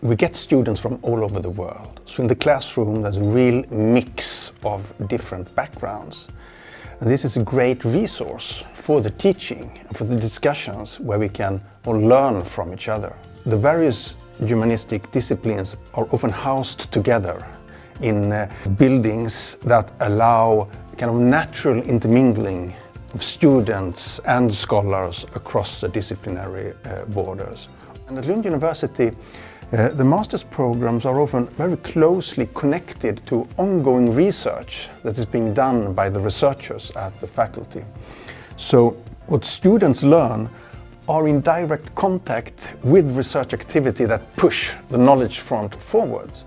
we get students from all over the world. So in the classroom there's a real mix of different backgrounds. And this is a great resource for the teaching and for the discussions where we can all learn from each other. The various humanistic disciplines are often housed together in buildings that allow kind of natural intermingling of students and scholars across the disciplinary borders. And at Lund University, the master's programs are often very closely connected to ongoing research that is being done by the researchers at the faculty. So what students learn are in direct contact with research activity that push the knowledge front forwards.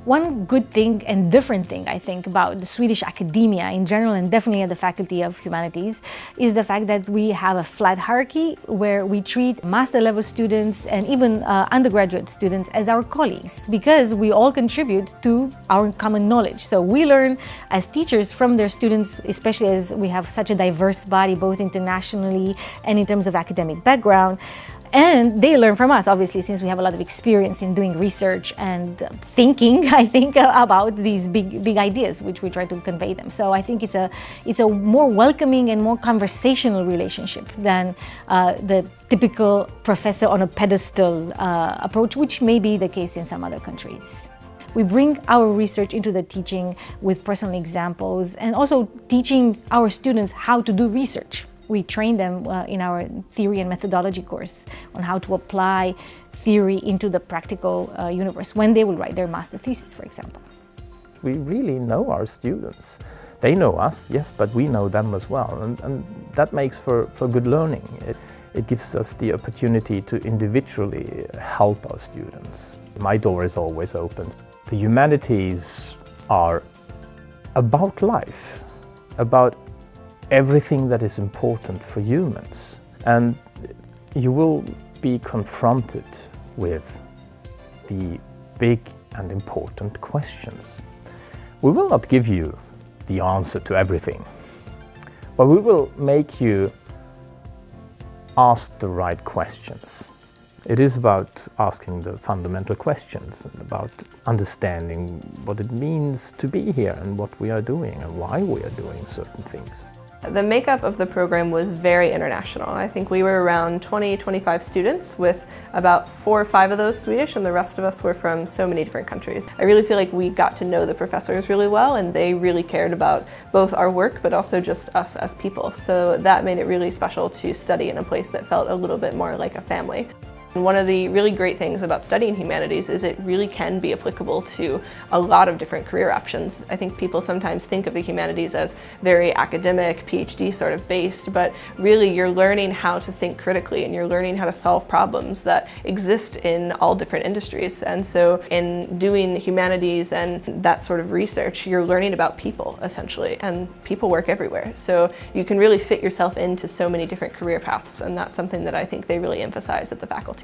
One good thing and different thing, I think, about the Swedish academia in general, and definitely at the Faculty of Humanities, is the fact that we have a flat hierarchy where we treat master level students and even undergraduate students as our colleagues, because we all contribute to our common knowledge. So we learn as teachers from their students, especially as we have such a diverse body, both internationally and in terms of academic background. And they learn from us, obviously, since we have a lot of experience in doing research and thinking, I think, about these big ideas, which we try to convey them. So I think it's a more welcoming and more conversational relationship than the typical professor on a pedestal approach, which may be the case in some other countries. We bring our research into the teaching with personal examples and also teaching our students how to do research. We train them in our theory and methodology course on how to apply theory into the practical universe when they will write their master thesis, for example. We really know our students. They know us, yes, but we know them as well, and that makes for good learning. It gives us the opportunity to individually help our students. My door is always open. The humanities are about life, about everything that is important for humans, and you will be confronted with the big and important questions. We will not give you the answer to everything, but we will make you ask the right questions. It is about asking the fundamental questions and about understanding what it means to be here and what we are doing and why we are doing certain things. The makeup of the program was very international. I think we were around 20-25 students, with about 4 or 5 of those Swedish, and the rest of us were from so many different countries. I really feel like we got to know the professors really well, and they really cared about both our work but also just us as people. So that made it really special to study in a place that felt a little bit more like a family. And one of the really great things about studying humanities is it really can be applicable to a lot of different career options. I think people sometimes think of the humanities as very academic, PhD sort of based, but really you're learning how to think critically and you're learning how to solve problems that exist in all different industries. And so in doing humanities and that sort of research, you're learning about people essentially, and people work everywhere. So you can really fit yourself into so many different career paths, and that's something that I think they really emphasize at the faculty.